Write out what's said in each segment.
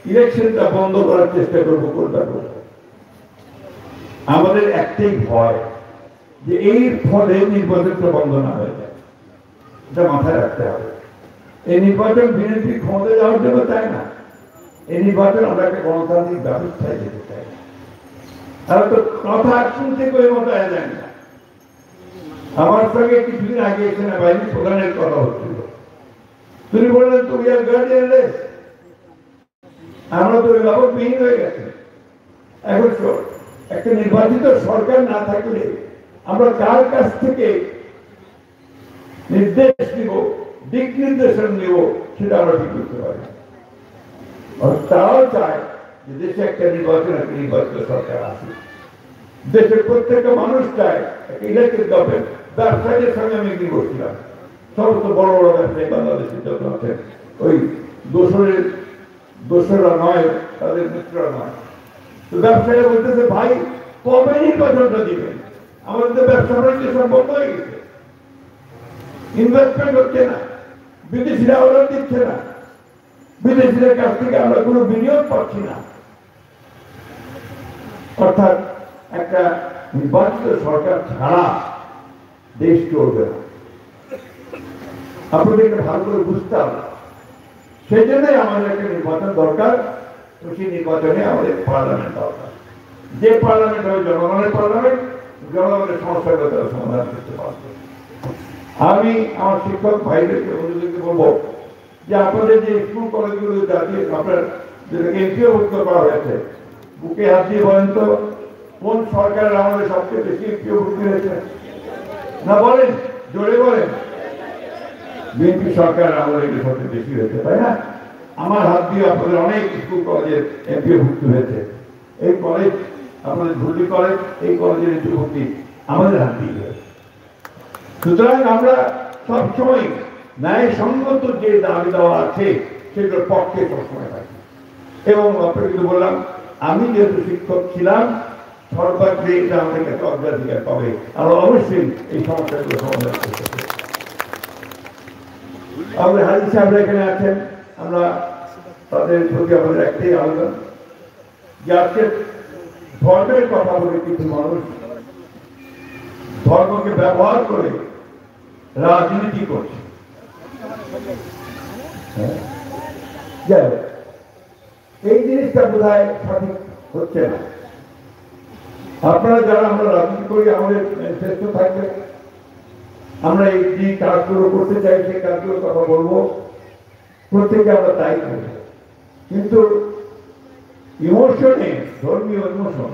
ইলেকশনটা বন্ধ করার চেষ্টা করবো কোনটা করবো। আমাদের একটাই ভয় যে এই ফলে নির্বাচনটা বন্ধ না হয়ে যায়, এটা মাথায় রাখতে হবে। এই নির্বাচন বিএনপি ক্ষমতা যাওয়ার জন্য চায় না, এই নির্বাচন আমরা একটা গণতান্ত্রিক ব্যবস্থায় যেতে চাই। তারা তো কথা শুনতে করে মতায় যায় না। আমার সঙ্গে কিছুদিন আগে সেনাবাহিনী প্রধানের কথা হচ্ছিল, তিনি বললেন তো উই আর গার্ডিয়ানলেস, আমরা তো অভিভাবকবিহীন হয়ে গেছে। এখন একটা নির্বাচিত সরকার না থাকলে আমরা কার কাছ থেকে নির্দেশ নিব, দিক নির্দেশন নিব, সেটা আমরা ঠিক করতে পারি। তারাও চায় যে দেশে একটা নির্বাচিত সরকার আছে, দেশের প্রত্যেকটা মানুষ চায় একটা ইলেকটেড গভর্নমেন্ট। ব্যবসায়ীদের সঙ্গে আমি কি করছিলাম, সমস্ত বড় বড় ব্যবসায়ী বাংলাদেশে যত আছেন, ওই দোসররা নয়, তাদের মিত্ররা নয়। তো ব্যবসায়ীরা বলতেছে, ভাই কবে নির্বাচনটা দিবেন? আমাদের তো ব্যবসা বাণিজ্য সব বন্ধ হয়ে গেছে, ইনভেস্টমেন্ট হচ্ছে না, বিদেশিরা অর্ডার দিচ্ছে না, বিদেশিদের কাছ থেকে আমরা কোনো বিনিয়োগ পাচ্ছি না। অর্থাৎ একটা নির্বাচিত সরকার ছাড়া দেশ চলবে না। আপনাদেরকে ভালো করে বুঝতে হবে। সেই জন্যই আমাদের একটা নির্বাচন দরকার। সেই নির্বাচনে আমাদের পার্লামেন্ট দরকার, যে পার্লামেন্ট হবে জনগণের পার্লামেন্ট, জনগণের সমস্যাগুলো তারা সমাধান করতে পারবে। আমি আমার শিক্ষক ভাইদেরকে বন্ধুদেরকে বলবো যে আপনাদের যে স্কুল কলেজগুলো জাতীয় আপনার যেটাকে এমপিওভুক্ত করা হয়েছে, বুকে হাত দিয়ে বলেন তো কোন সরকারের আমাদের সবচেয়ে বেশি এমপিওভুক্তি হয়েছে? না বলেন, জোরে বলেন। বিএনপি সরকার আমাদের এগুলো সবচেয়ে বেশি হয়েছে, তাই না? আমার হাত দিয়ে আপনাদের অনেক স্কুল কলেজের এমপিওভুক্ত হয়েছে। এই কলেজ আপনাদের ধুলি কলেজ, এই কলেজের এমপিওভুক্তি আমাদের হাত দিয়ে হয়েছে। সুতরাং আমরা সবসময় ন্যায়সঙ্গত যে দাবি দেওয়া আছে সেগুলোর পক্ষে সবসময় থাকি। এবং আপনাকে কিন্তু বললাম, আমি যেহেতু শিক্ষক ছিলাম, সরকার যে এটা আমাদের কাছে অগ্রাধিকার পাবে, আমরা অবশ্যই এই সমস্যাগুলো সমাধান করতে পারি। আমাদের হাজি সাহেবরা এখানে আছেন, আমরা তাদের প্রতি আমাদের একটাই আবেদন যে আজকে ধর্মের কথা বলে কিছু মানুষ ধর্মকে ব্যবহার করে রাজনীতি করছে। এই জিনিসটা বোধহয় সঠিক হচ্ছে না। আপনারা যারা আমরা রাজনীতি করি, আমাদের ম্যানিফেস্টো থাকবে, আমরা এই যে কাজগুলো করতে চাই সেই কাজগুলোর কথা বলবো, প্রত্যেকে আমরা তাই করব। কিন্তু ইমোশনে, ধর্মীয় ইমোশন,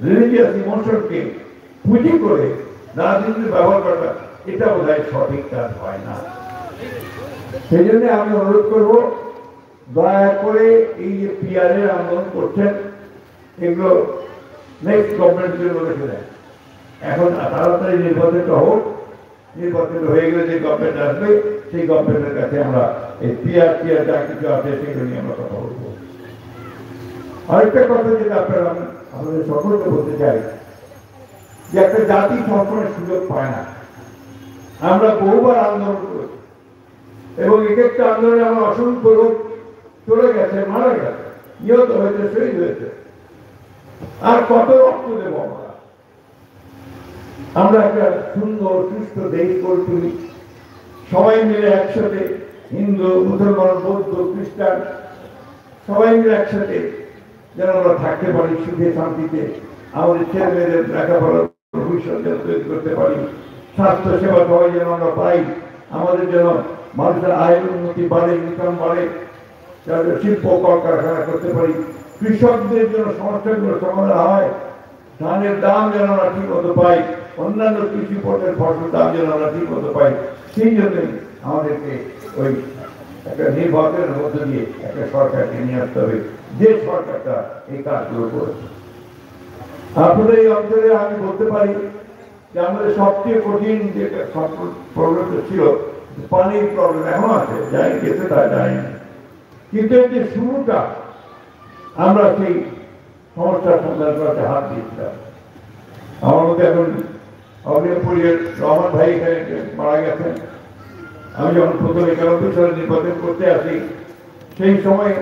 রিলিজিয়াস ইমোশনকে পুঁজি করে রাজনীতি ব্যবহার করা, এটা বোধহয় সঠিক কাজ হয় না। সেই জন্য আমি অনুরোধ করব, দয়া করে এই যে পিআরের আন্দোলন করছেন, এগুলো নেক্সট গভর্নমেন্টের জন্য রেখে দেয়। এখন তাড়াতাড়ি নির্বাচনটা হোক, নির্বাচন হয়ে গেলে যে গভর্নমেন্ট আসবে সেই গভর্নমেন্টের কাছে আমরা এই পিআর যা কিছু আছে সেগুলো নিয়ে আমরা কথা বলবো। আরেকটা কথা যেটা আপনারা আমাদের সকলকে বলতে চাই, যে একটা জাতি সবসময় সুযোগ পায় না। আমরা বহুবার আন্দোলন করেছি এবং এক একটা আন্দোলনে আমরা অসংখ্য লোক চলে গেছে, মারা গেছে, নিহত হয়েছে, শহীদ হয়েছে। আর কত রক্ত দেব আমরা? আমরা একটা সুন্দর সুস্থ দেশ গড়ে তুলি, সবাই মিলে একসাথে, হিন্দু, মুসলমান, বৌদ্ধ, খ্রিস্টান সবাই মিলে একসাথে যেন আমরা থাকতে পারি সুখে শান্তিতে, আমাদের ছেলে মেয়েদের লেখাপড়ার ভবিষ্যৎ যেন তৈরি করতে পারি, স্বাস্থ্য সেবা সবাই যেন আমরা পাই, আমাদের যেন মানুষের আয়ের উন্নতি বাড়ে, ইনকাম বাড়ে, শিল্প কলকারখানা করতে পারি, কৃষকদের জন্য সমস্যাগুলো সমাধান হয়, ধানের দাম যেন আমরা ঠিক মতো পাই, অন্যান্য কৃষি পণ্যের ফসল দাম যেন আমরা ঠিক মতো পাই। সেই জন্যই আমাদেরকে ওই একটা নির্বাচনের মধ্য দিয়ে একটা সরকারকে নিয়ে আসতে হবে, যে সরকারটা এই কাজগুলো করেছে। আপনাদের এই অঞ্চলে আমি বলতে পারি যে আমাদের সবচেয়ে কঠিন যে প্রবলেমটা ছিল, পানির প্রবলেম এখন আছে, যাই গেছে তা যায়নি, কিন্তু এই যে শুরুটা আমরা সেই সমস্যার সমাধান করতে হাত দিয়েছিলাম। আমার মধ্যে এখন অগ্নিপুরের রহমান ভাই এখানে মারা গেছেন। আমি যখন প্রথম 91 সালে নির্বাচন করতে আসি, সেই সময়